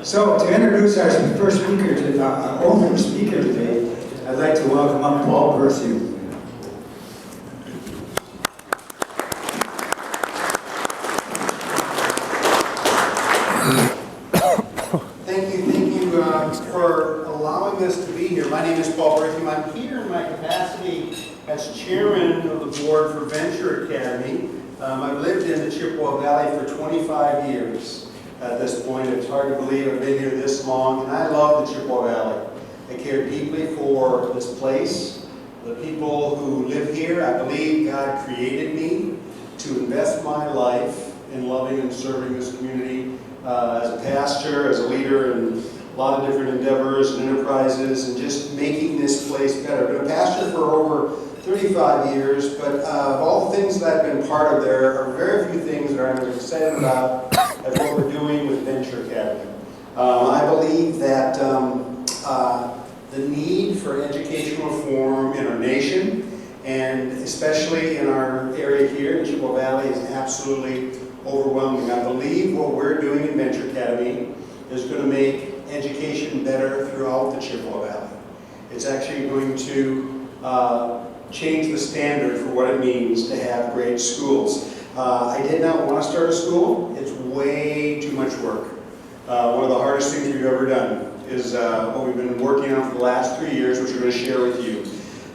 So, to introduce our first speaker, opening speaker today, I'd like to welcome up Paul Percy. Thank you for allowing us to be here. My name is Paul Percy. I'm here in my capacity as chairman of the board for Venture Academy. I've lived in the Chippewa Valley for 25 years. At this point, it's hard to believe I've been here this long, and I love the Chippewa Valley. I care deeply for this place, the people who live here. I believe God created me to invest my life in loving and serving this community as a pastor, as a leader in a lot of different endeavors and enterprises, and just making this place better. I've been a pastor for over 35 years, but of all the things that I've been part of, there are very few things that I'm excited about as what we're doing with Venture Academy. I believe that the need for educational reform in our nation, and especially in our area here in the Chippewa Valley, is absolutely overwhelming. I believe what we're doing in Venture Academy is going to make education better throughout the Chippewa Valley. It's actually going to change the standard for what it means to have great schools. I did not want to start a school. It's way too much work. One of the hardest things we've ever done is what we've been working on for the last 3 years, which we're going to share with you.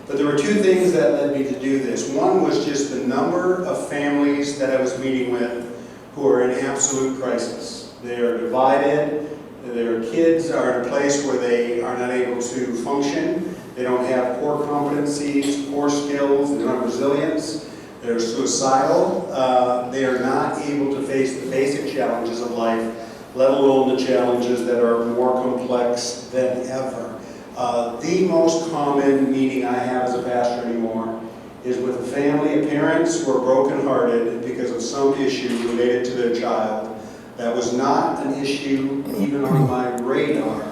But there were two things that led me to do this. One was just the number of families that I was meeting with who are in absolute crisis. They are divided. Their kids are in a place where they are not able to function. They don't have core competencies, core skills, they don't have resilience. They're suicidal. They are not able to face the basic challenges of life, let alone the challenges that are more complex than ever. The most common meeting I have as a pastor anymore is with a family of parents who are brokenhearted because of some issue related to their child that was not an issue even on my radar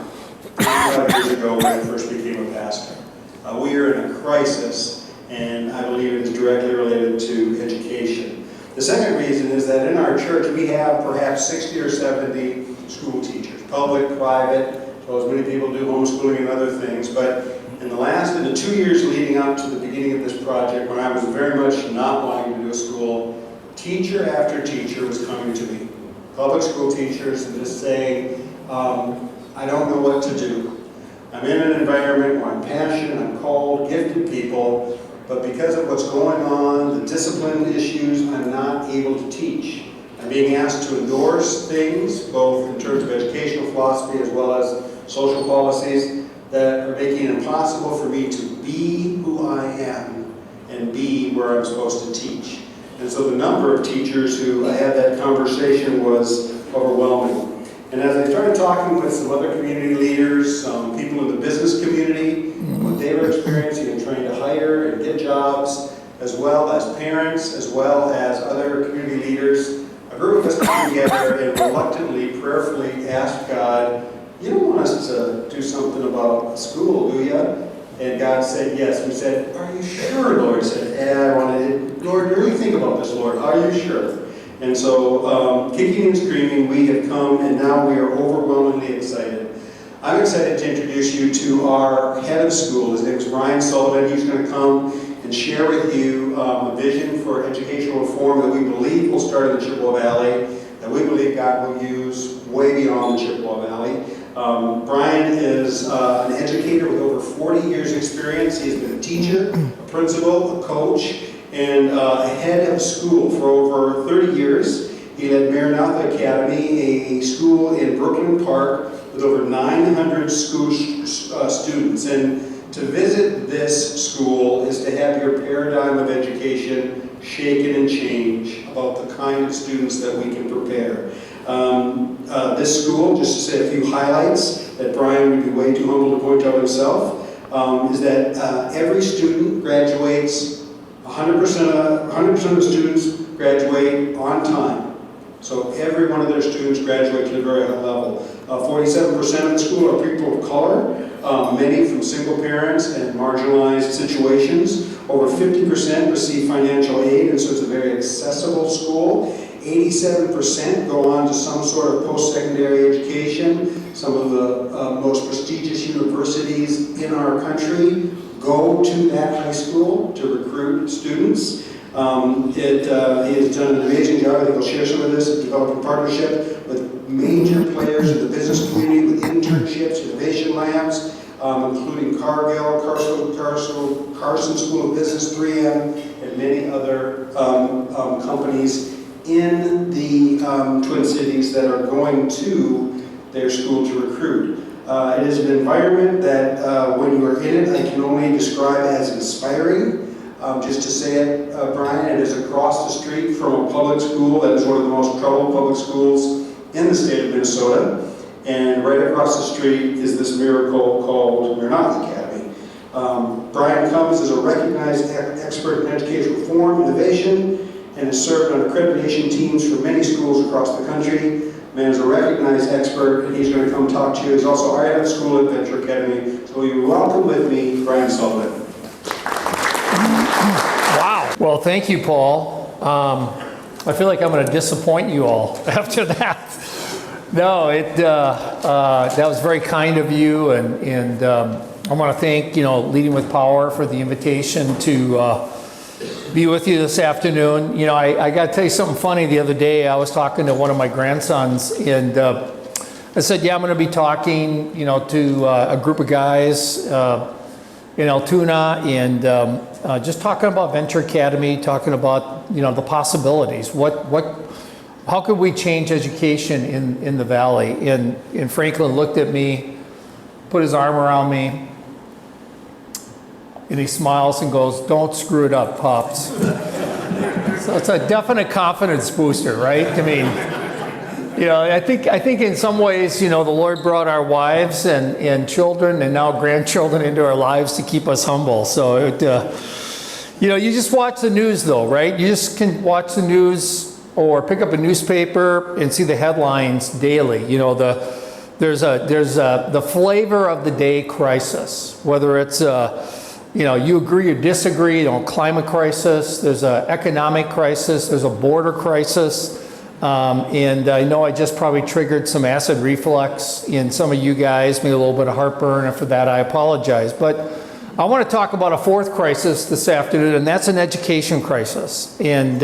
25 years ago when I first became a pastor. We are in a crisis, and I believe it is directly related to education. The second reason is that in our church we have perhaps 60 or 70 school teachers, public, private, so as many people do homeschooling and other things, but in the 2 years leading up to the beginning of this project, when I was very much not wanting to do a school, teacher after teacher was coming to me, public school teachers, and just saying, I don't know what to do. I'm in an environment where I'm passionate, I'm called, gifted people, but because of what's going on, the discipline issues, I'm not able to teach. I'm being asked to endorse things, both in terms of educational philosophy as well as social policies, that are making it impossible for me to be who I am and be where I'm supposed to teach. And so the number of teachers who I had that conversation was overwhelming. And as I started talking with some other community leaders, some people in the business community, what they were experiencing and trying to hire and get jobs, as well as parents, as well as other community leaders, a group of us came together and reluctantly, prayerfully asked God, you don't want us to do something about school, do you? And God said, yes. We said, are you sure, Lord? He said, yeah, I wanted it. Lord, really think about this, Lord. Are you sure? And so, kicking and screaming, we have come, and now we are overwhelmingly excited. I'm excited to introduce you to our head of school. His name is Brian Sullivan. He's going to come and share with you a vision for educational reform that we believe will start in the Chippewa Valley, that we believe God will use way beyond the Chippewa Valley. Brian is an educator with over 40 years experience. He has been a teacher, a principal, a coach, and a head of school for over 30 years. He led Maranatha Academy, a school in Brooklyn Park with over 900 school students. And to visit this school is to have your paradigm of education shaken and change about the kind of students that we can prepare. This school, just to say a few highlights that Brian would be way too humble to point out himself, is that every student graduates, 100% of the students graduate on time. So every one of their students graduate to a very high level. 47% of the school are people of color, many from single parents and marginalized situations. Over 50% receive financial aid, and so it's a very accessible school. 87% go on to some sort of post-secondary education. some of the most prestigious universities in our country go to that high school to recruit students. He has done an amazing job. I think he'll share some of this, developing partnership with major players in the business community with internships, innovation labs, including Cargill, Carson School of Business, 3M, and many other companies in the Twin Cities that are going to their school to recruit. It is an environment that when you are in it, I can only describe as inspiring. Just to say it, Brian, it is across the street from a public school that is one of the most troubled public schools in the state of Minnesota. And right across the street is this miracle called Maranatha Academy. Brian comes as a recognized expert in education reform, innovation, and has served on accreditation teams for many schools across the country. Man is a recognized expert, and he's going to come talk to you. He's also our head of school at Venture Academy. So you welcome with me, Brian Sullivan. Wow. Well, thank you, Paul. I feel like I'm going to disappoint you all after that. No, that was very kind of you, and I want to thank, Leading with Power for the invitation to be with you this afternoon. I got to tell you something funny. The other day, I was talking to one of my grandsons, and I said, yeah, I'm going to be talking, to a group of guys in Altoona, and just talking about Venture Academy, talking about, the possibilities. How could we change education in the Valley? And Franklin looked at me, put his arm around me, and he smiles and goes, "Don't screw it up, Pops." So it's a definite confidence booster, right? I mean, I think in some ways, the Lord brought our wives and children and now grandchildren into our lives to keep us humble. So, you just watch the news though, right? You just can watch the news or pick up a newspaper and see the headlines daily. There's the flavor of the day crisis, whether it's you agree or disagree on climate crisis, there's an economic crisis, there's a border crisis, and I know I just probably triggered some acid reflux in some of you guys, maybe a little bit of heartburn, and for that I apologize. But I want to talk about a fourth crisis this afternoon, and that's an education crisis. And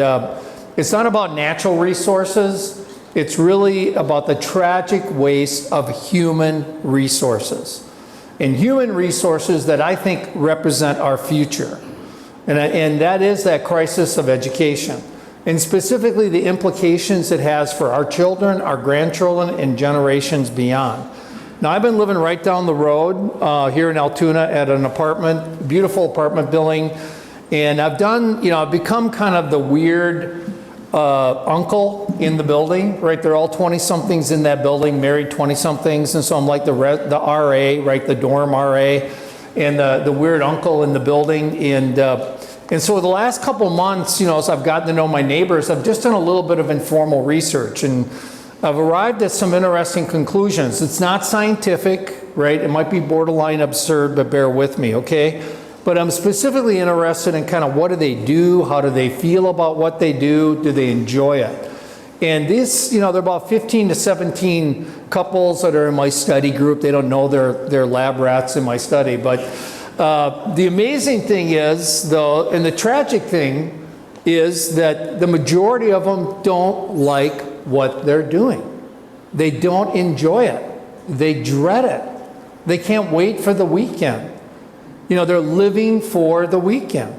it's not about natural resources, it's really about the tragic waste of human resources. And human resources that I think represent our future. And that is that crisis of education. And specifically the implications it has for our children, our grandchildren, and generations beyond. Now I've been living right down the road here in Altoona at an apartment, beautiful apartment building. And I've become kind of the weird uncle in the building, right? They're all 20-somethings in that building, married 20-somethings, and so I'm like the RA, right? The dorm RA, and the weird uncle in the building. And so the last couple months, as I've gotten to know my neighbors, I've just done a little bit of informal research, and I've arrived at some interesting conclusions. It's not scientific, right? It might be borderline absurd, but bear with me, okay? But I'm specifically interested in kind of what do they do, how do they feel about what they do they enjoy it? And these, there are about 15 to 17 couples that are in my study group. They don't know they're lab rats in my study. But the amazing thing is, though, and the tragic thing is that the majority of them don't like what they're doing. They don't enjoy it. They dread it. They can't wait for the weekend. They're living for the weekend.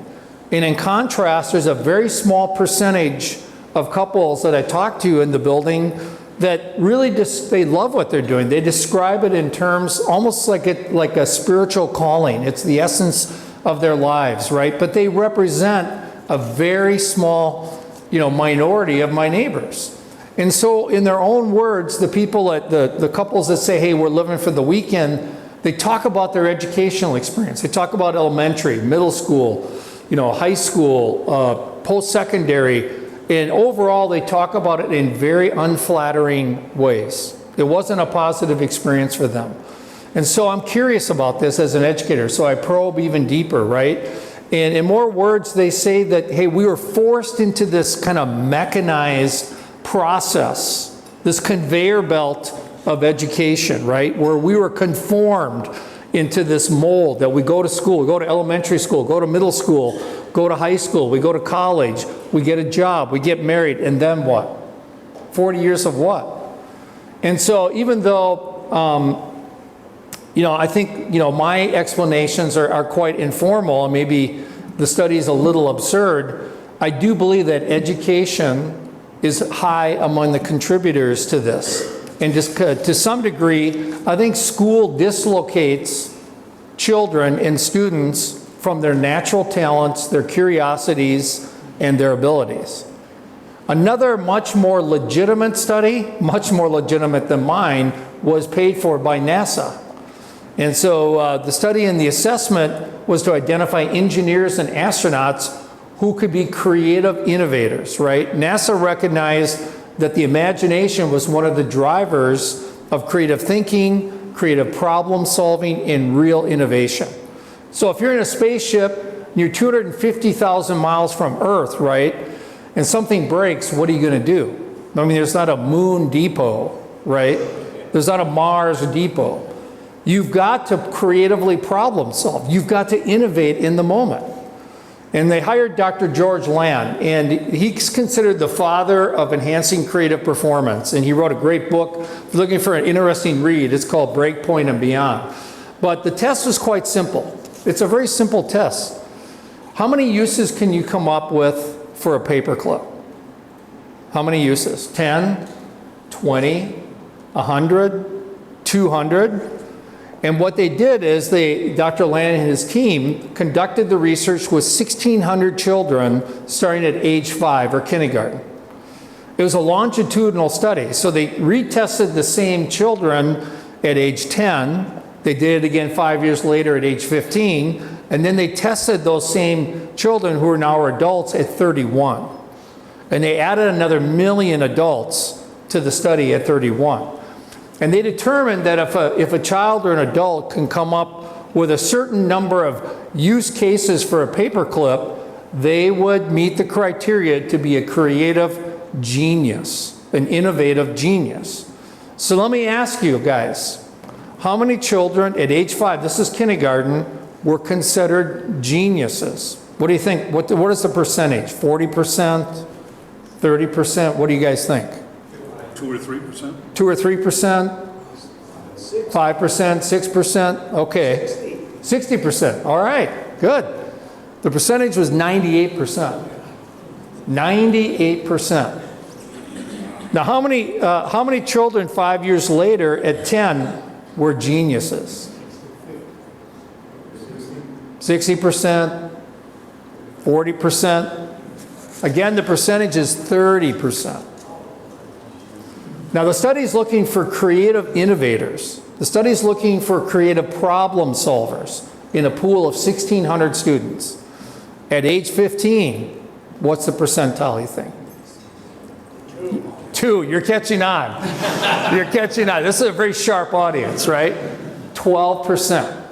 And in contrast, there's a very small percentage of couples that I talk to in the building that really they love what they're doing. They describe it in terms almost like a spiritual calling. It's the essence of their lives, right? But they represent a very small, minority of my neighbors. And so in their own words, the people the couples that say, hey, we're living for the weekend, they talk about their educational experience. They talk about elementary, middle school, high school, post-secondary, and overall they talk about it in very unflattering ways. It wasn't a positive experience for them. And so I'm curious about this as an educator, so I probe even deeper, right? And in more words, they say that, hey, we were forced into this kind of mechanized process, this conveyor belt of education, right? Where we were conformed into this mold that we go to school, we go to elementary school, go to middle school, go to high school, we go to college, we get a job, we get married, and then what? 40 years of what? And so even though, I think, my explanations are quite informal, and maybe the study is a little absurd, I do believe that education is high among the contributors to this. And just to some degree, I think school dislocates children and students from their natural talents, their curiosities, and their abilities. Another much more legitimate study, much more legitimate than mine, was paid for by NASA. And so the study and the assessment was to identify engineers and astronauts who could be creative innovators, right? NASA recognized that the imagination was one of the drivers of creative thinking, creative problem solving, and real innovation. So if you're in a spaceship, you're 250,000 miles from Earth, right? And something breaks, what are you going to do? I mean, there's not a moon depot, right? There's not a Mars depot. You've got to creatively problem solve. You've got to innovate in the moment. And they hired Dr. George Land, and he's considered the father of enhancing creative performance. And he wrote a great book. If you're looking for an interesting read, it's called Breakpoint and Beyond. But the test was quite simple. It's a very simple test. How many uses can you come up with for a paperclip? How many uses? 10, 20, 100, 200? And what they did is Dr. Land and his team conducted the research with 1,600 children starting at age 5 or kindergarten. It was a longitudinal study. So they retested the same children at age 10. They did it again 5 years later at age 15. And then they tested those same children who are now adults at 31. And they added another 1 million adults to the study at 31. And they determined that if a child or an adult can come up with a certain number of use cases for a paperclip, they would meet the criteria to be a creative genius, an innovative genius. So let me ask you guys, how many children at age 5, this is kindergarten, were considered geniuses? What do you think? What is the percentage? 40%? 30%? What do you guys think? 2 or 3%? 2 or 3%? 5%? 6%? Okay. 60%. All right. Good. The percentage was 98%. 98%. Now, how many children 5 years later at 10 were geniuses? 60%? 40%? Again, the percentage is 30%. Now, the study is looking for creative innovators. The study is looking for creative problem solvers in a pool of 1,600 students. At age 15, what's the percentile, you think? 2. You're catching on. You're catching on. This is a very sharp audience, right? 12%.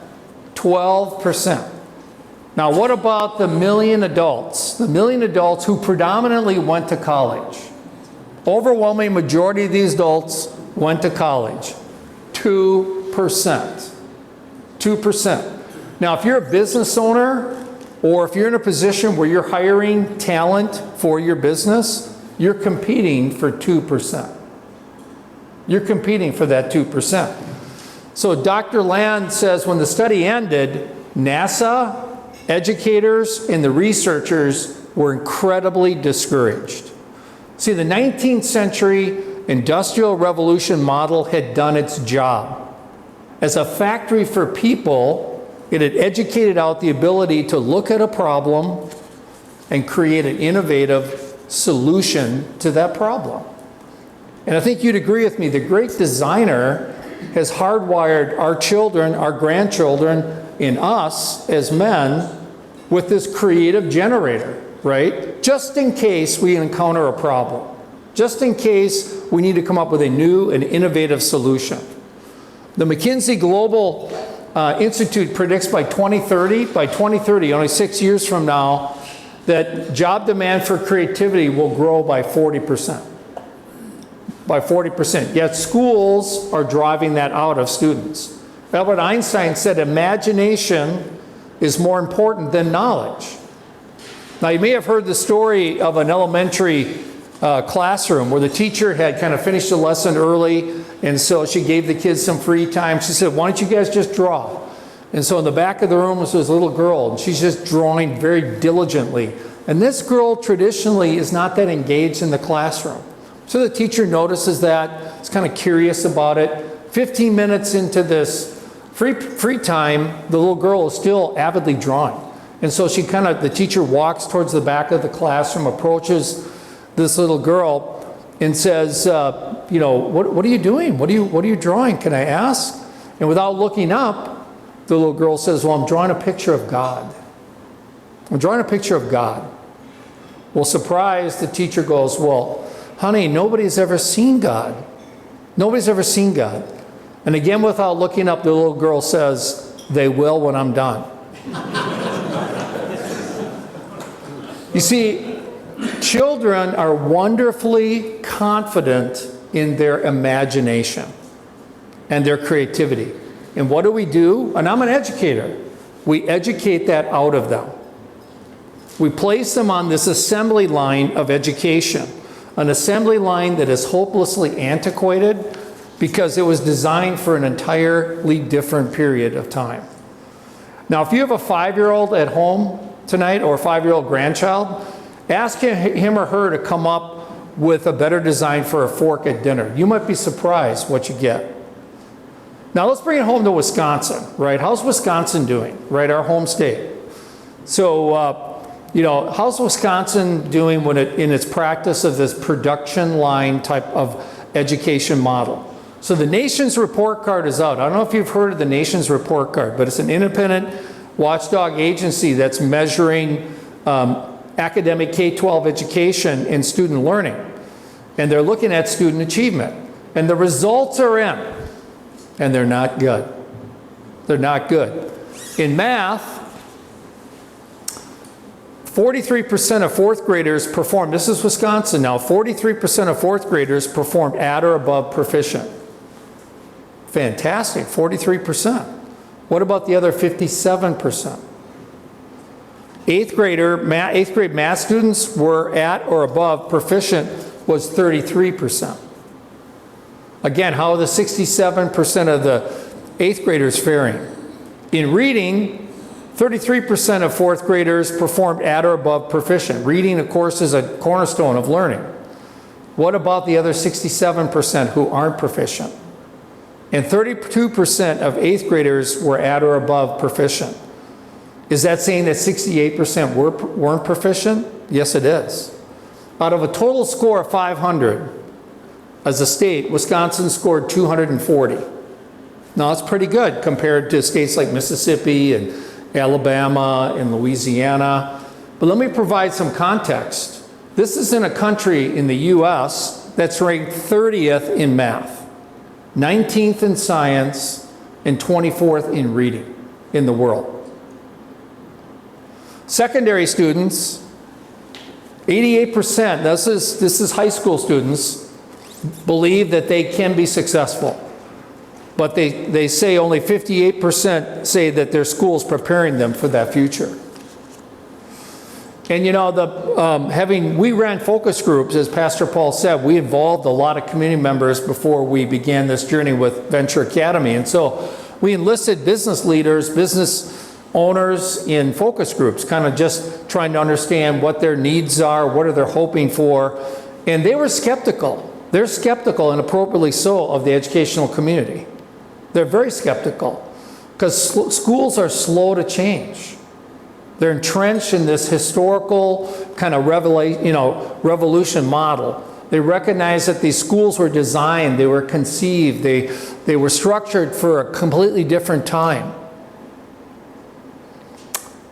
12%. Now, what about the 1 million adults? The 1 million adults who predominantly went to college. Overwhelming majority of these adults went to college. 2%. 2%. Now, if you're a business owner, or if you're in a position where you're hiring talent for your business, you're competing for 2%. You're competing for that 2%. So Dr. Land says when the study ended, NASA, educators, and the researchers were incredibly discouraged. See, the 19th century Industrial Revolution model had done its job. As a factory for people, it had educated out the ability to look at a problem and create an innovative solution to that problem. And I think you'd agree with me, the great designer has hardwired our children, our grandchildren, and us as men with this creative generator, right? Just in case we encounter a problem. Just in case we need to come up with a new and innovative solution. The McKinsey Global Institute predicts by 2030, only 6 years from now, that job demand for creativity will grow by 40%. by 40%. Yet schools are driving that out of students. Albert Einstein said imagination is more important than knowledge. Now, you may have heard the story of an elementary classroom where the teacher had kind of finished the lesson early, and so she gave the kids some free time. She said, why don't you guys just draw? And so in the back of the room was this little girl, and she's just drawing very diligently. And this girl traditionally is not that engaged in the classroom. So the teacher notices that, is kind of curious about it. 15 minutes into this free time, the little girl is still avidly drawing. And so the teacher walks towards the back of the classroom, approaches this little girl and says, what are you doing? What are you drawing? Can I ask? And without looking up, the little girl says, well, I'm drawing a picture of God. I'm drawing a picture of God. Well, surprised, the teacher goes, well, honey, nobody's ever seen God. Nobody's ever seen God. And again, without looking up, the little girl says, they will when I'm done. You see, children are wonderfully confident in their imagination and their creativity. And what do? And I'm an educator. We educate that out of them. We place them on this assembly line of education, an assembly line that is hopelessly antiquated because it was designed for an entirely different period of time. Now, if you have a 5-year-old at home tonight or a 5-year-old grandchild, ask him or her to come up with a better design for a fork at dinner. You might be surprised what you get. Now let's bring it home to Wisconsin, right? How's Wisconsin doing, right? Our home state. So, how's Wisconsin doing in its practice of this production line type of education model? So the Nation's Report Card is out. I don't know if you've heard of the Nation's Report Card, but it's an independent watchdog agency that's measuring academic K-12 education and student learning. And they're looking at student achievement. And the results are in. And they're not good. They're not good. In math, 43% of fourth graders performed, this is Wisconsin now, 43% of fourth graders performed at or above proficient. Fantastic, 43%. What about the other 57%? Eighth grade math students were at or above proficient was 33%. Again, how are the 67% of the eighth graders faring? In reading, 33% of fourth graders performed at or above proficient. Reading, of course, is a cornerstone of learning. What about the other 67% who aren't proficient? And 32% of eighth graders were at or above proficient. Is that saying that 68% weren't proficient? Yes, it is. Out of a total score of 500, as a state, Wisconsin scored 240. Now, that's pretty good compared to states like Mississippi and Alabama and Louisiana. But let me provide some context. This is in a country in the U.S. that's ranked 30th in math, 19th in science, and 24th in reading in the world. Secondary students, 88%, this is high school students, believe that they can be successful. But they say only 58% say that their school's preparing them for that future. And we ran focus groups, as Pastor Paul said. We involved a lot of community members before we began this journey with Venture Academy. And so we enlisted business leaders, business owners in focus groups, kind of just trying to understand what their needs are, what are they hoping for. And they were skeptical. They're skeptical, and appropriately so, of the educational community. They're very skeptical because schools are slow to change. They're entrenched in this historical kind of revolution model. They recognize that these schools were designed, they were conceived, they were structured for a completely different time.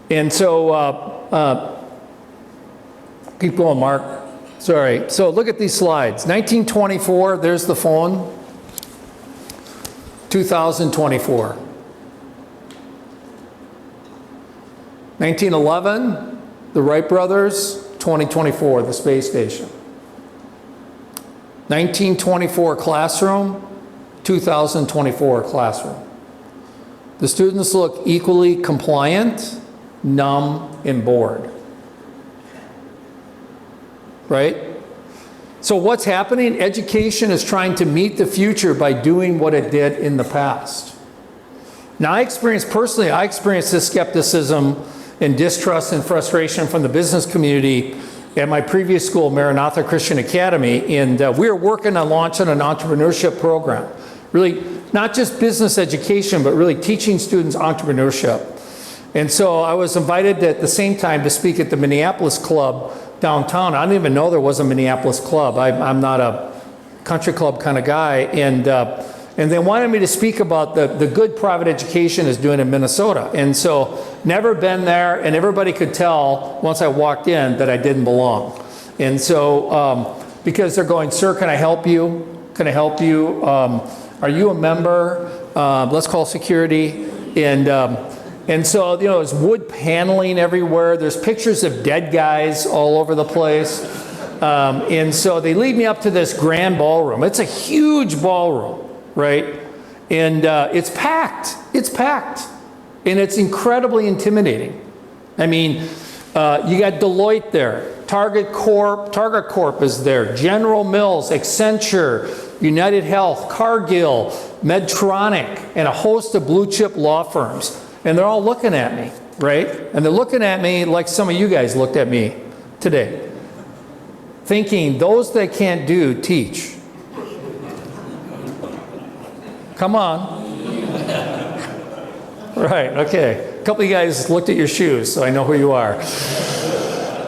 And so, keep going, Mark. Sorry. So look at these slides. 1924, there's the phone. 2024. 1911, the Wright brothers. 2024, the space station. 1924 classroom, 2024 classroom. The students look equally compliant, numb, and bored. Right? So what's happening? Education is trying to meet the future by doing what it did in the past. Now I experienced this skepticism and distrust and frustration from the business community at my previous school, Maranatha Christian Academy, and we were working on launching an entrepreneurship program. Really, not just business education, but really teaching students entrepreneurship. And so I was invited at the same time to speak at the Minneapolis Club downtown. I didn't even know there was a Minneapolis Club. I'm not a country club kind of guy. And they wanted me to speak about the good private education is doing in Minnesota. And so never been there, and everybody could tell once I walked in that I didn't belong. And so because they're going, sir, can I help you? Can I help you? Are you a member? Let's call security. And so, you know, there's wood paneling everywhere. There's pictures of dead guys all over the place. And so they lead me up to this grand ballroom. It's a huge ballroom. Right? And it's packed. It's packed. And it's incredibly intimidating. I mean, you got Deloitte there, Target Corp is there, General Mills, Accenture, United Health, Cargill, Medtronic, and a host of blue chip law firms. And they're all looking at me, right? And they're looking at me like some of you guys looked at me today, thinking those that can't do, teach. Come on. Right, okay. A couple of you guys looked at your shoes, so I know who you are.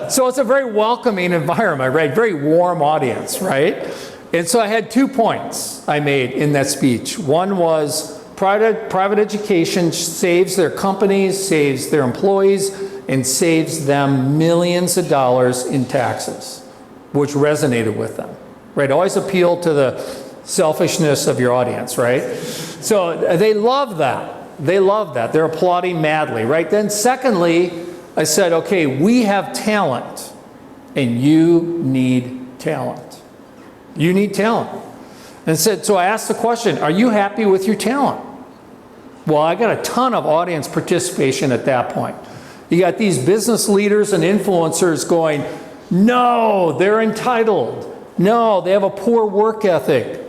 So it's a very welcoming environment, right? Very warm audience, right? And so I had 2 points I made in that speech. One was private education saves their companies, saves their employees, and saves them millions of dollars in taxes, which resonated with them, right? Always appeal to the selfishness of your audience, right? So they love that. They love that. They're applauding madly, right? Then secondly, I said, okay, we have talent, and you need talent. You need talent. And so I asked the question, are you happy with your talent? Well, I got a ton of audience participation at that point. You got these business leaders and influencers going, no, they're entitled. No, they have a poor work ethic.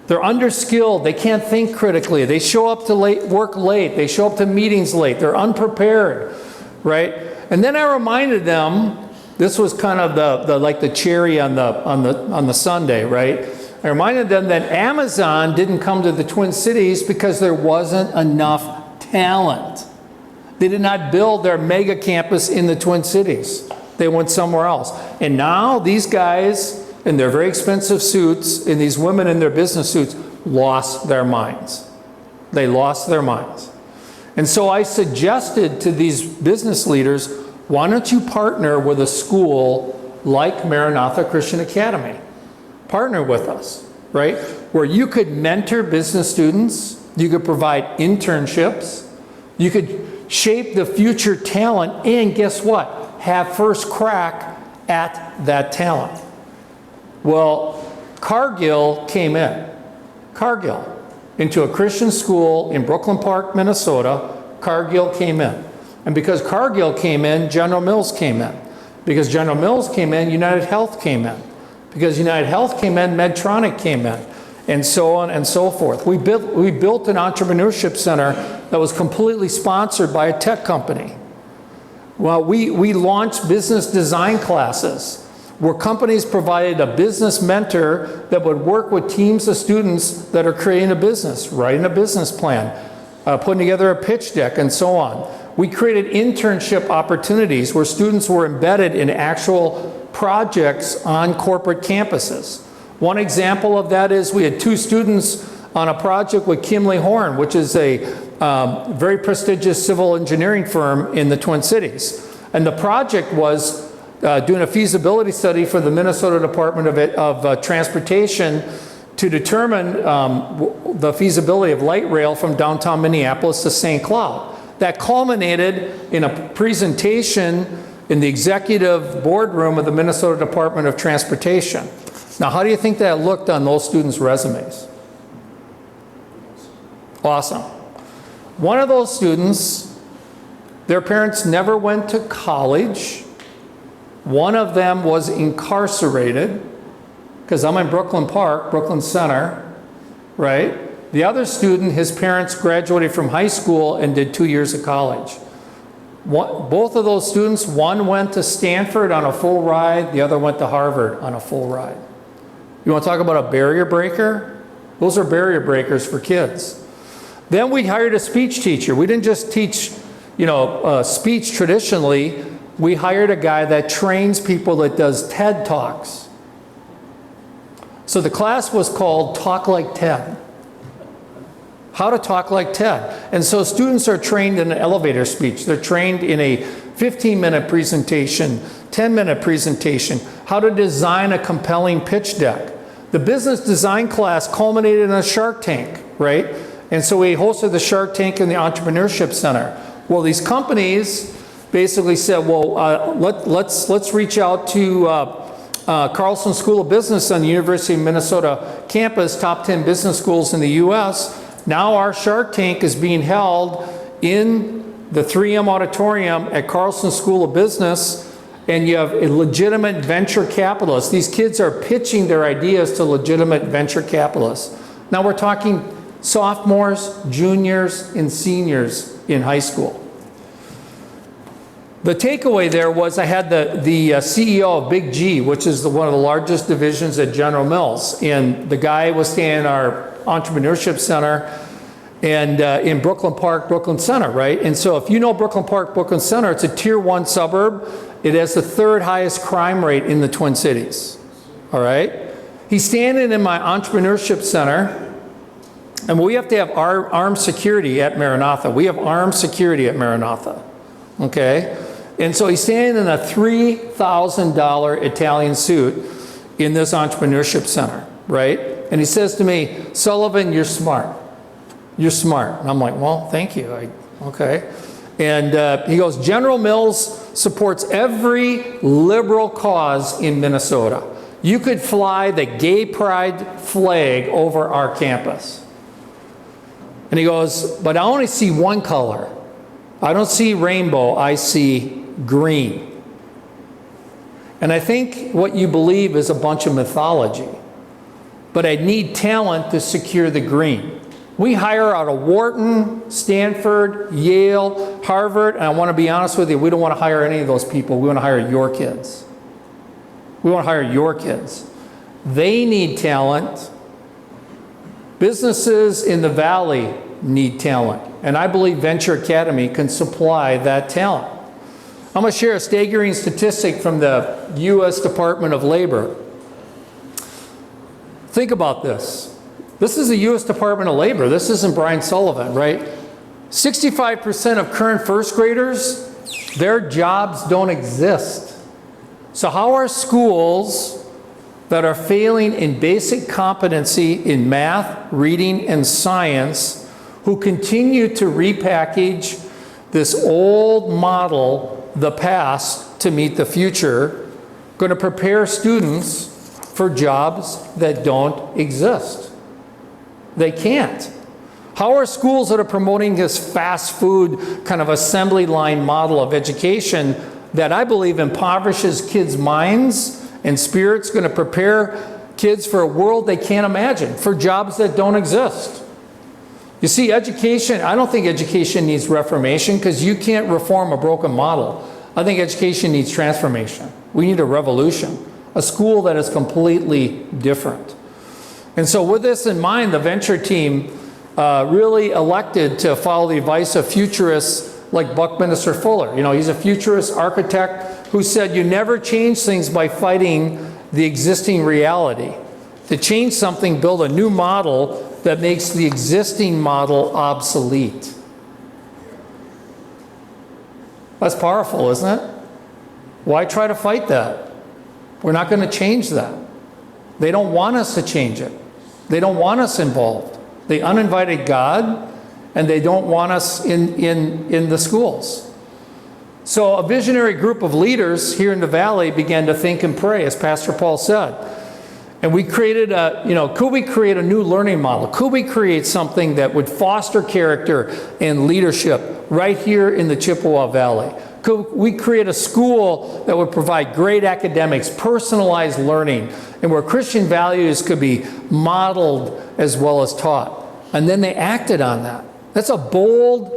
They're underskilled. They can't think critically. They show up to work late. They show up to meetings late. They're unprepared, right? And then I reminded them, this was kind of the cherry on the sundae, right? I reminded them that Amazon didn't come to the Twin Cities because there wasn't enough talent. They did not build their mega campus in the Twin Cities. They went somewhere else. And now these guys in their very expensive suits, and these women in their business suits, lost their minds. They lost their minds. And so I suggested to these business leaders, why don't you partner with a school like Maranatha Christian Academy? Partner with us, right? Where you could mentor business students, you could provide internships, you could shape the future talent, and guess what? Have first crack at that talent. Well, Cargill came in. Cargill, into a Christian school in Brooklyn Park, Minnesota. Cargill came in. And because Cargill came in, General Mills came in. Because General Mills came in, United Health came in. Because United Health came in, Medtronic came in. And so on and so forth. We built an entrepreneurship center that was completely sponsored by a tech company. Well, we launched business design classes where companies provided a business mentor that would work with teams of students that are creating a business, writing a business plan, putting together a pitch deck, and so on. We created internship opportunities where students were embedded in actual projects on corporate campuses. One example of that is we had 2 students on a project with Kimley Horn, which is a very prestigious civil engineering firm in the Twin Cities. And the project was doing a feasibility study for the Minnesota Department of Transportation to determine the feasibility of light rail from downtown Minneapolis to St. Cloud. That culminated in a presentation in the executive boardroom of the Minnesota Department of Transportation. Now, how do you think that looked on those students' resumes? Awesome. One of those students, their parents never went to college. One of them was incarcerated, because I'm in Brooklyn Park, Brooklyn Center, right? The other student, his parents graduated from high school and did 2 years of college. Both of those students, one went to Stanford on a full ride, the other went to Harvard on a full ride. You want to talk about a barrier breaker? Those are barrier breakers for kids. Then we hired a speech teacher. We didn't just teach, speech traditionally. We hired a guy that trains people, that does TED Talks. So the class was called Talk Like TED. How to talk like TED. And so students are trained in an elevator speech. They're trained in a 15-minute presentation, 10-minute presentation, how to design a compelling pitch deck. The business design class culminated in a Shark Tank, right? And so we hosted the Shark Tank in the Entrepreneurship Center. Well, these companies basically said, well, let's reach out to Carlson School of Business on the University of Minnesota campus, top 10 business schools in the U.S. Now our Shark Tank is being held in the 3M auditorium at Carlson School of Business, and you have a legitimate venture capitalists. These kids are pitching their ideas to legitimate venture capitalists. Now we're talking sophomores, juniors, and seniors in high school. The takeaway there was I had the CEO of Big G, which is one of the largest divisions at General Mills, and the guy was staying in our Entrepreneurship Center and in Brooklyn Park, Brooklyn Center, right? And so if you know Brooklyn Park, Brooklyn Center, it's a tier 1 suburb. It has the 3rd highest crime rate in the Twin Cities, all right? He's standing in my Entrepreneurship Center, and we have to have armed security at Maranatha. We have armed security at Maranatha, okay? And so he's standing in a $3,000 Italian suit in this Entrepreneurship Center, right? And he says to me, Sullivan, you're smart. You're smart. And I'm like, well, thank you. Okay. And he goes, General Mills supports every liberal cause in Minnesota. You could fly the gay pride flag over our campus. And he goes, but I only see one color. I don't see rainbow, I see green. And I think what you believe is a bunch of mythology. But I need talent to secure the green. We hire out of Wharton, Stanford, Yale, Harvard, and I want to be honest with you, we don't want to hire any of those people. We want to hire your kids. We want to hire your kids. They need talent. Businesses in the Valley need talent. And I believe Venture Academy can supply that talent. I'm going to share a staggering statistic from the U.S. Department of Labor. Think about this. This is the U.S. Department of Labor. This isn't Brian Sullivan, right? 65% of current first graders, their jobs don't exist. So how are schools that are failing in basic competency in math, reading, and science, who continue to repackage this old model, the past, to meet the future, going to prepare students for jobs that don't exist? They can't. How are schools that are promoting this fast food kind of assembly line model of education that I believe impoverishes kids' minds and spirits going to prepare kids for a world they can't imagine, for jobs that don't exist? You see, education, I don't think education needs reformation, because you can't reform a broken model. I think education needs transformation. We need a revolution, a school that is completely different. And so with this in mind, the venture team really elected to follow the advice of futurists like Buckminster Fuller. You know, he's a futurist architect who said you never change things by fighting the existing reality. To change something, build a new model that makes the existing model obsolete. That's powerful, isn't it? Why try to fight that? We're not going to change that. They don't want us to change it. They don't want us involved. They uninvited God, and they don't want us in the schools. So a visionary group of leaders here in the Valley began to think and pray, as Pastor Paul said. And we created could we create a new learning model? Could we create something that would foster character and leadership right here in the Chippewa Valley? Could we create a school that would provide great academics, personalized learning, and where Christian values could be modeled as well as taught? And then they acted on that. That's a bold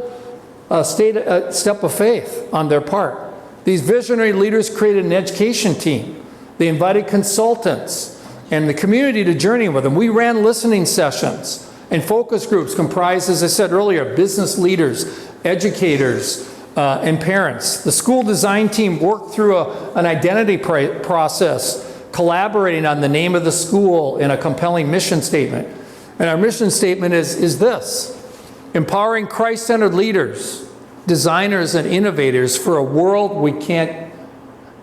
step of faith on their part. These visionary leaders created an education team. They invited consultants and the community to journey with them. We ran listening sessions and focus groups comprised, as I said earlier, business leaders, educators, and parents. The school design team worked through an identity process, collaborating on the name of the school and a compelling mission statement. And our mission statement is this: empowering Christ-centered leaders, designers, and innovators for a world we can't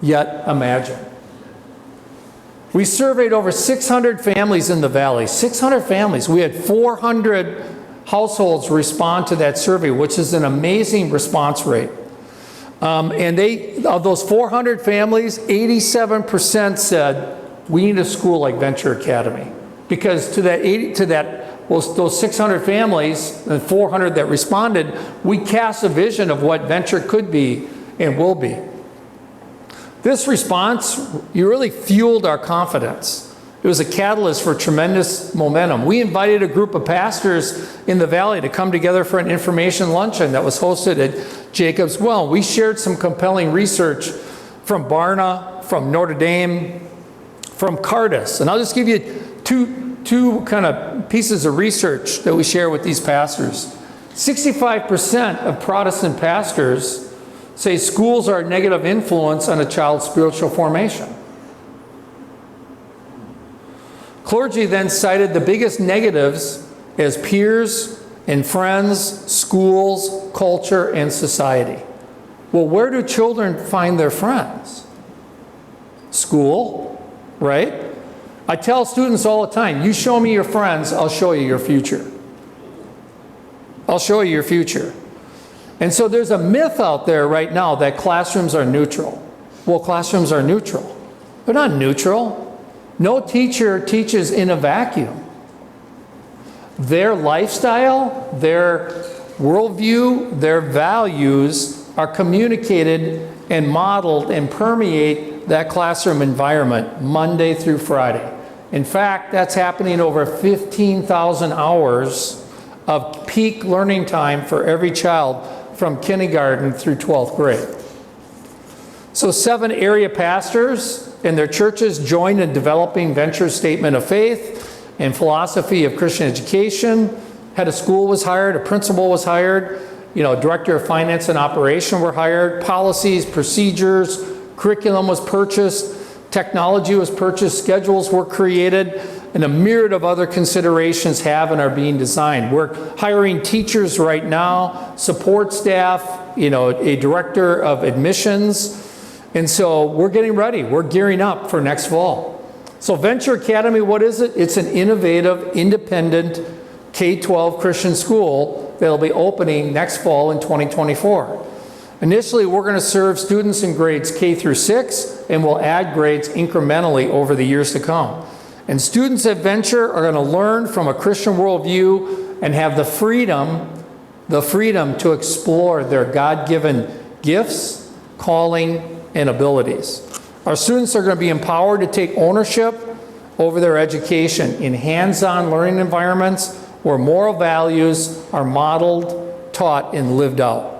yet imagine. We surveyed over 600 families in the valley, 600 families. We had 400 households respond to that survey, which is an amazing response rate. And of those 400 families, 87% said, we need a school like Venture Academy. Because those 600 families and 400 that responded, we cast a vision of what Venture could be and will be. This response, you really fueled our confidence. It was a catalyst for tremendous momentum. We invited a group of pastors in the valley to come together for an information luncheon that was hosted at Jacob's Well. We shared some compelling research from Barna, from Notre Dame, from Cardis. And I'll just give you two kind of pieces of research that we share with these pastors. 65% of Protestant pastors say schools are a negative influence on a child's spiritual formation. Clergy then cited the biggest negatives as peers and friends, schools, culture, and society. Well, where do children find their friends? School, right? I tell students all the time, you show me your friends, I'll show you your future. I'll show you your future. And so there's a myth out there right now that classrooms are neutral. Well, classrooms are neutral. They're not neutral. No teacher teaches in a vacuum. Their lifestyle, their worldview, their values are communicated and modeled and permeate that classroom environment Monday through Friday. In fact, that's happening over 15,000 hours of peak learning time for every child from kindergarten through 12th grade. So 7 area pastors and their churches joined in developing Venture's statement of faith and philosophy of Christian education. Head of school was hired, a principal was hired, director of finance and operation were hired, policies, procedures, curriculum was purchased, technology was purchased, schedules were created, and a myriad of other considerations have and are being designed. We're hiring teachers right now, support staff, a director of admissions. And so we're getting ready. We're gearing up for next fall. So Venture Academy, what is it? It's an innovative, independent K-12 Christian school that'll be opening next fall in 2024. Initially, we're going to serve students in grades K through 6, and we'll add grades incrementally over the years to come. And students at Venture are going to learn from a Christian worldview and have the freedom to explore their God-given gifts, calling, and abilities. Our students are going to be empowered to take ownership over their education in hands-on learning environments where moral values are modeled, taught, and lived out.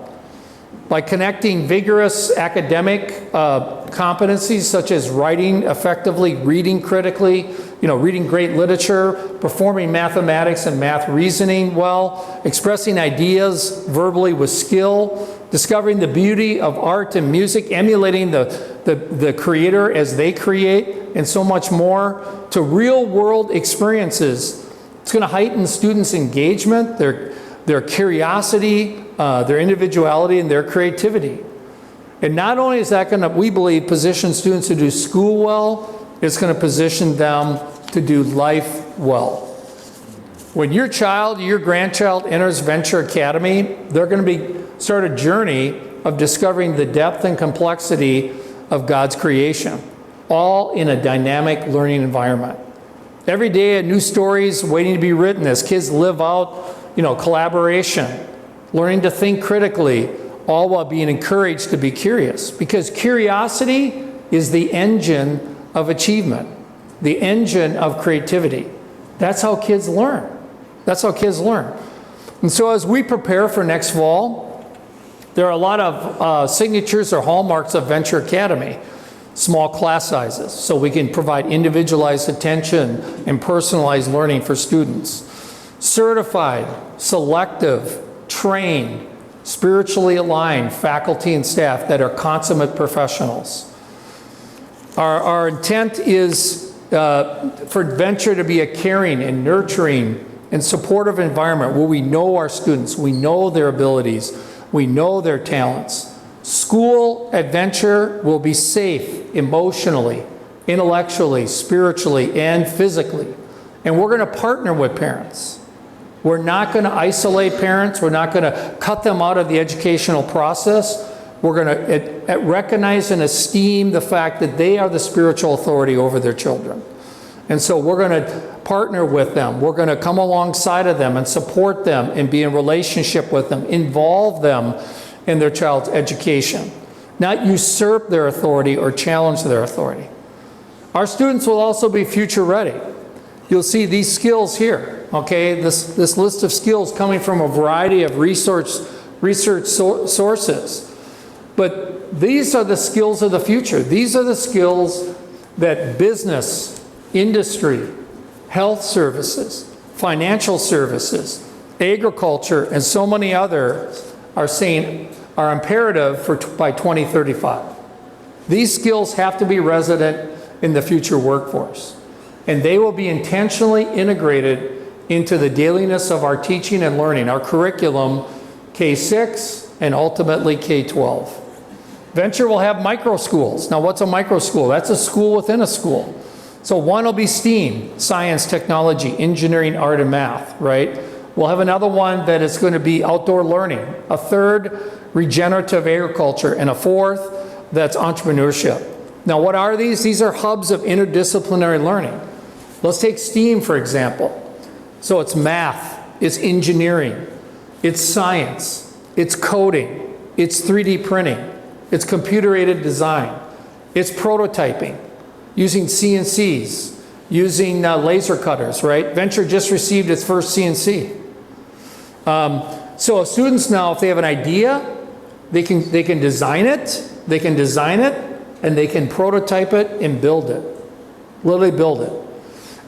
By connecting vigorous academic competencies such as writing effectively, reading critically, reading great literature, performing mathematics and math reasoning well, expressing ideas verbally with skill, discovering the beauty of art and music, emulating the creator as they create, and so much more, to real-world experiences. It's going to heighten students' engagement, their curiosity, their individuality, and their creativity. And not only is that going to, we believe, position students to do school well, it's going to position them to do life well. When your child, your grandchild enters Venture Academy, they're going to start a journey of discovering the depth and complexity of God's creation, all in a dynamic learning environment. Every day, a new story is waiting to be written as kids live out, collaboration, learning to think critically, all while being encouraged to be curious. Because curiosity is the engine of achievement, the engine of creativity. That's how kids learn. That's how kids learn. And so as we prepare for next fall, there are a lot of signatures or hallmarks of Venture Academy. Small class sizes, so we can provide individualized attention and personalized learning for students. Certified, selective, trained, spiritually aligned faculty and staff that are consummate professionals. Our intent is for Venture to be a caring and nurturing and supportive environment where we know our students, we know their abilities, we know their talents. School at Venture will be safe emotionally, intellectually, spiritually, and physically. And we're going to partner with parents. We're not going to isolate parents. We're not going to cut them out of the educational process. We're going to recognize and esteem the fact that they are the spiritual authority over their children. And so we're going to partner with them. We're going to come alongside of them and support them and be in relationship with them, involve them in their child's education, not usurp their authority or challenge their authority. Our students will also be future ready. You'll see these skills here, okay? This list of skills coming from a variety of research sources. But these are the skills of the future. These are the skills that business, industry, health services, financial services, agriculture, and so many others are saying are imperative by 2035. These skills have to be resident in the future workforce, and they will be intentionally integrated into the dailiness of our teaching and learning, our curriculum, K-6 and ultimately K-12. Venture will have micro schools. Now, what's a micro school? That's a school within a school. So one will be STEAM, science, technology, engineering, art, and math, right? We'll have another one that is going to be outdoor learning, a third, regenerative agriculture, and a fourth, that's entrepreneurship. Now, what are these? These are hubs of interdisciplinary learning. Let's take STEAM, for example. So it's math, it's engineering, it's science, it's coding, it's 3D printing, it's computer-aided design, it's prototyping, using CNCs, using laser cutters, right? Venture just received its first CNC. So students now, if they have an idea, they can design it, and they can prototype it and build it, literally build it.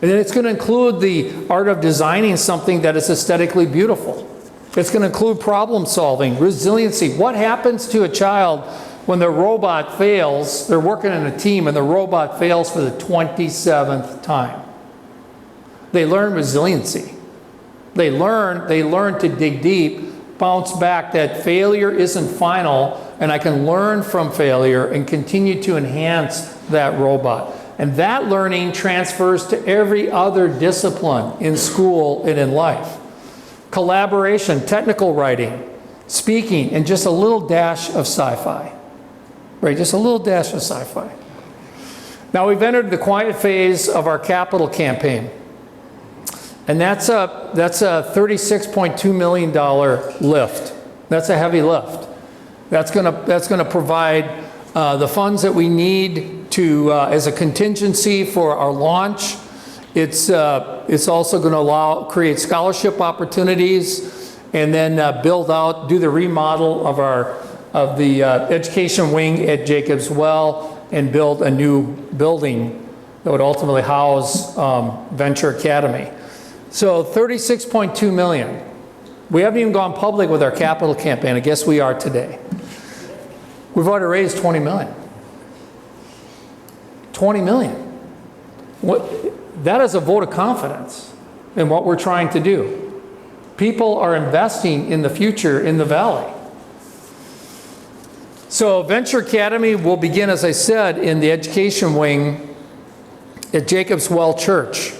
And then it's going to include the art of designing something that is aesthetically beautiful. It's going to include problem solving, resiliency. What happens to a child when their robot fails? They're working in a team and the robot fails for the 27th time. They learn resiliency. They learn to dig deep, bounce back, that failure isn't final, and I can learn from failure and continue to enhance that robot. And that learning transfers to every other discipline in school and in life. Collaboration, technical writing, speaking, and just a little dash of sci-fi. Right, just a little dash of sci-fi. Now we've entered the quiet phase of our capital campaign. And that's a $36.2 million lift. That's a heavy lift. That's gonna provide the funds that we need to as a contingency for our launch. It's also going to create scholarship opportunities, and then do the remodel of the education wing at Jacobs Well, and build a new building that would ultimately house Venture Academy. So $36.2 million. We haven't even gone public with our capital campaign. I guess we are today. We've already raised $20 million. $20 million. That is a vote of confidence in what we're trying to do. People are investing in the future in the Valley. So Venture Academy will begin, as I said, in the education wing at Jacobs Well Church.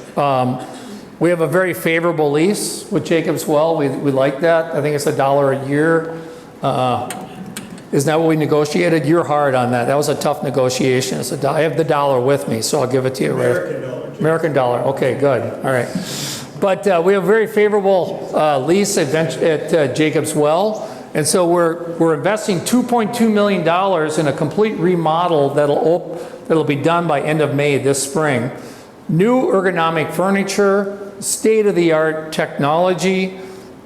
We have a very favorable lease with Jacobs Well. We like that. I think it's $1 a year. Isn't that what we negotiated? You're hard on that. That was a tough negotiation. I have the dollar with me, so I'll give it to you. American dollars. American dollar. Okay, good. All right. But we have a very favorable lease at Jacobs Well. And so we're investing $2.2 million in a complete remodel that'll be done by end of May this spring. New ergonomic furniture, state-of-the-art technology,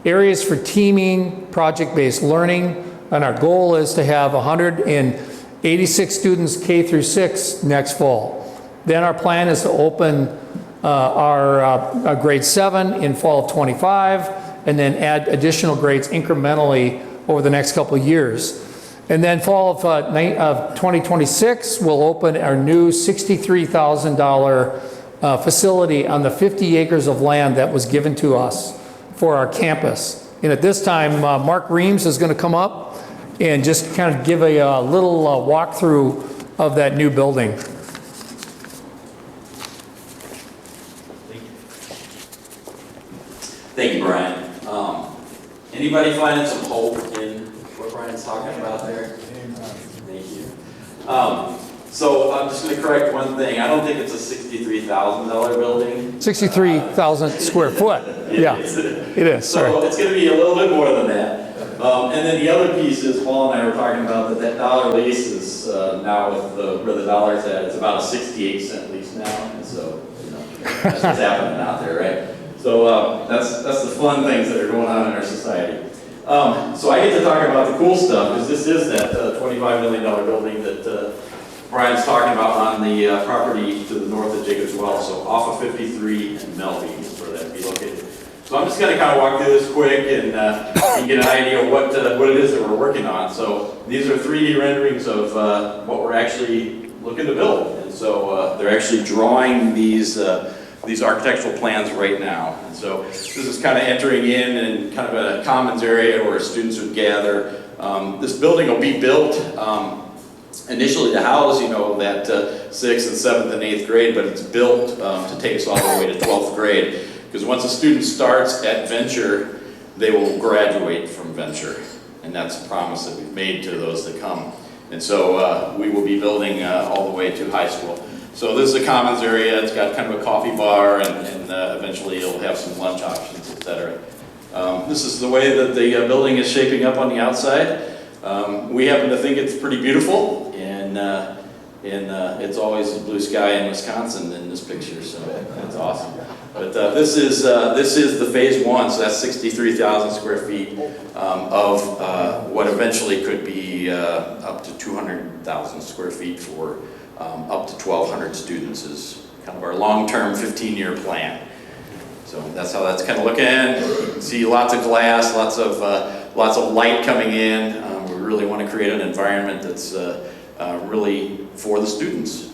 areas for teaming, project-based learning, and our goal is to have 186 students K through 6 next fall. Then our plan is to open our grade 7 in fall of 25, and then add additional grades incrementally over the next couple of years. And then fall of 2026, we'll open our new $63,000 facility on the 50 acres of land that was given to us for our campus. And at this time, Mark Reams is going to come up and just kind of give a little walkthrough of that new building. Thank you, Brian. Anybody finding some hope in what Brian's talking about there? Thank you. So I'm just going to correct one thing. I don't think it's a $63,000 building. 63,000 square foot. Yeah, it is. So it's going to be a little bit more than that. And then the other piece is, Paul and I were talking about that dollar lease is now with where the dollar's at, it's about a 68-cent lease now. And so, that's what's happening out there, right? So that's the fun things that are going on in our society. So I get to talk about the cool stuff, because this is that $25 million building that Brian's talking about on the property to the north of Jacobs Well, so off of 53 and Melby is where that would be located. So I'm just going to kind of walk through this quick and get an idea of what it is that we're working on. So these are 3D renderings of what we're actually looking to build. And so they're actually drawing these architectural plans right now. And so this is kind of entering in kind of a commons area where students would gather. This building will be built initially to house, that 6th and 7th and 8th grade, but it's built to take us all the way to 12th grade. Because once a student starts at Venture, they will graduate from Venture. And that's a promise that we've made to those that come. And so we will be building all the way to high school. So this is a commons area. It's got kind of a coffee bar, and eventually it'll have some lunch options, etc. This is the way that the building is shaping up on the outside. We happen to think it's pretty beautiful, and it's always blue sky in Wisconsin in this picture, so that's awesome. But this is the phase 1, so that's 63,000 square feet of what eventually could be up to 200,000 square feet for up to 1,200 students is kind of our long-term 15-year plan. So that's how that's kind of looking. You can see lots of glass, lots of light coming in. We really want to create an environment that's really for the students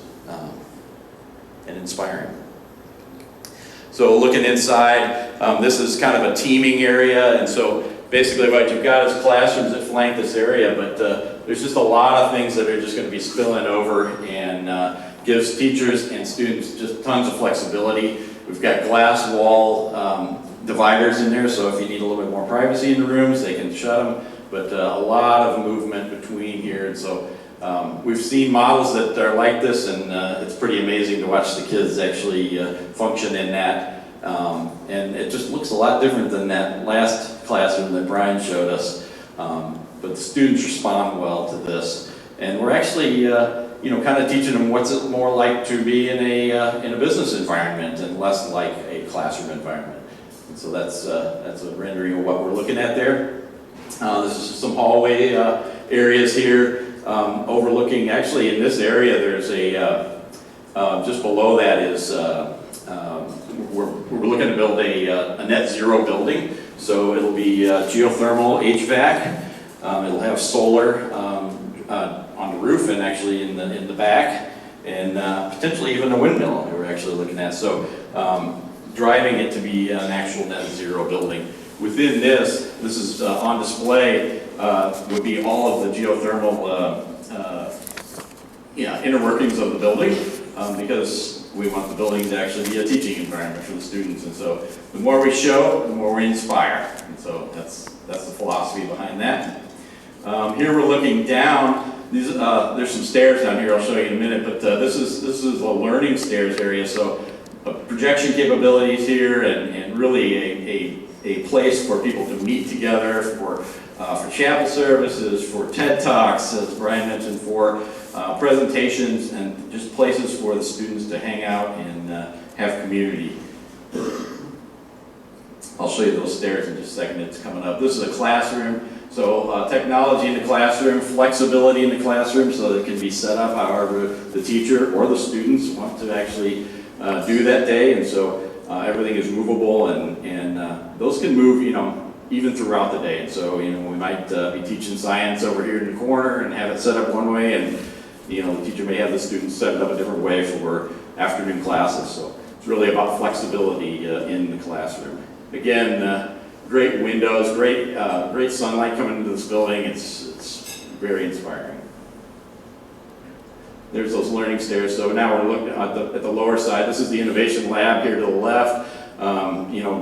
and inspiring. So looking inside, this is kind of a teaming area, and so basically what you've got is classrooms that flank this area, but there's just a lot of things that are just going to be spilling over, and gives teachers and students just tons of flexibility. We've got glass wall dividers in there, so if you need a little bit more privacy in the rooms, they can shut them, but a lot of movement between here, and so we've seen models that are like this, and it's pretty amazing to watch the kids actually function in that. And it just looks a lot different than that last classroom that Brian showed us. But the students respond well to this. And we're actually, kind of teaching them what's it more like to be in a business environment and less like a classroom environment. And so that's a rendering of what we're looking at there. This is some hallway areas here. Overlooking, actually in this area, there's just below that is, we're looking to build a net zero building. So it'll be geothermal HVAC. It'll have solar on the roof and actually in the back, and potentially even a windmill that we're actually looking at. So driving it to be an actual net zero building. Within this is on display, would be all of the geothermal inner workings of the building, because we want the building to actually be a teaching environment for the students. And so the more we show, the more we inspire. And so that's the philosophy behind that. Here we're looking down. There's some stairs down here I'll show you in a minute, but this is a learning stairs area. So projection capabilities here and really a place for people to meet together, for chapel services, for TED Talks, as Brian mentioned, for presentations, and just places for the students to hang out and have community. I'll show you those stairs in just a second. It's coming up. This is a classroom. So technology in the classroom, flexibility in the classroom so that it can be set up however the teacher or the students want to actually do that day. And so everything is movable, and those can move, even throughout the day. And so, we might be teaching science over here in the corner and have it set up one way, and, the teacher may have the students set it up a different way for afternoon classes. So it's really about flexibility in the classroom. Again, great windows, great sunlight coming into this building. It's very inspiring. There's those learning stairs. So now we're looking at the lower side. This is the innovation lab here to the left.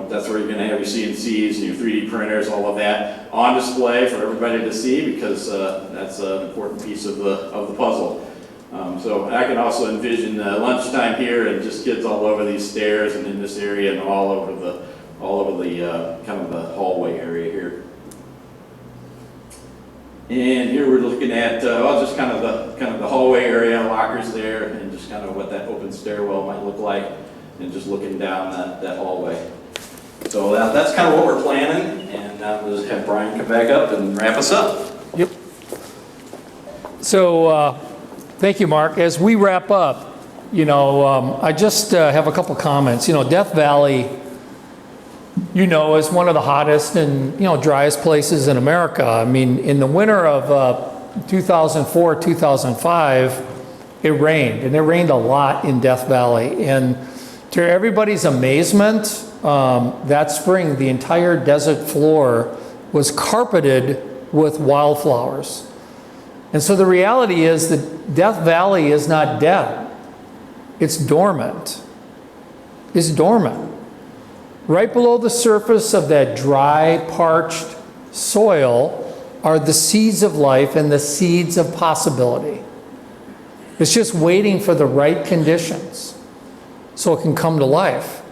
That's where you're going to have your CNCs and your 3D printers, all of that on display for everybody to see, because that's an important piece of the puzzle. So I can also envision lunchtime here and just kids all over these stairs and in this area and all over the kind of the hallway area here. And here we're looking at just kind of the hallway area, lockers there, and just kind of what that open stairwell might look like, and just looking down that hallway. So that's kind of what we're planning, and we'll just have Brian come back up and wrap us up. Yep. So thank you, Mark. As we wrap up, I just have a couple comments. Death Valley, is one of the hottest and, driest places in America. I mean, in the winter of 2004, 2005, it rained, and it rained a lot in Death Valley. And to everybody's amazement, that spring, the entire desert floor was carpeted with wildflowers. And so the reality is that Death Valley is not dead. It's dormant. It's dormant. Right below the surface of that dry, parched soil are the seeds of life and the seeds of possibility. It's just waiting for the right conditions so it can come to life.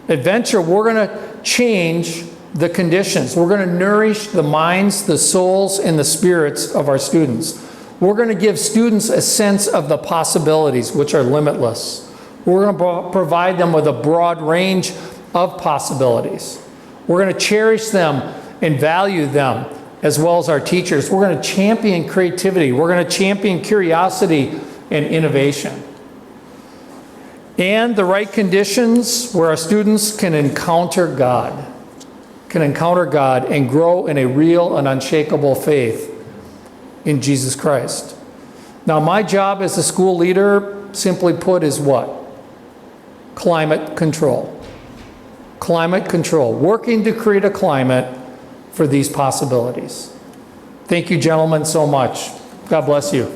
At Venture, we're going to change the conditions. We're going to nourish the minds, the souls, and the spirits of our students. We're going to give students a sense of the possibilities, which are limitless. We're going to provide them with a broad range of possibilities. We're going to cherish them and value them, as well as our teachers. We're going to champion creativity. We're going to champion curiosity and innovation. And the right conditions where our students can encounter God and grow in a real and unshakable faith in Jesus Christ. Now, my job as a school leader, simply put, is what? Climate control. Climate control, working to create a climate for these possibilities. Thank you, gentlemen, so much. God bless you.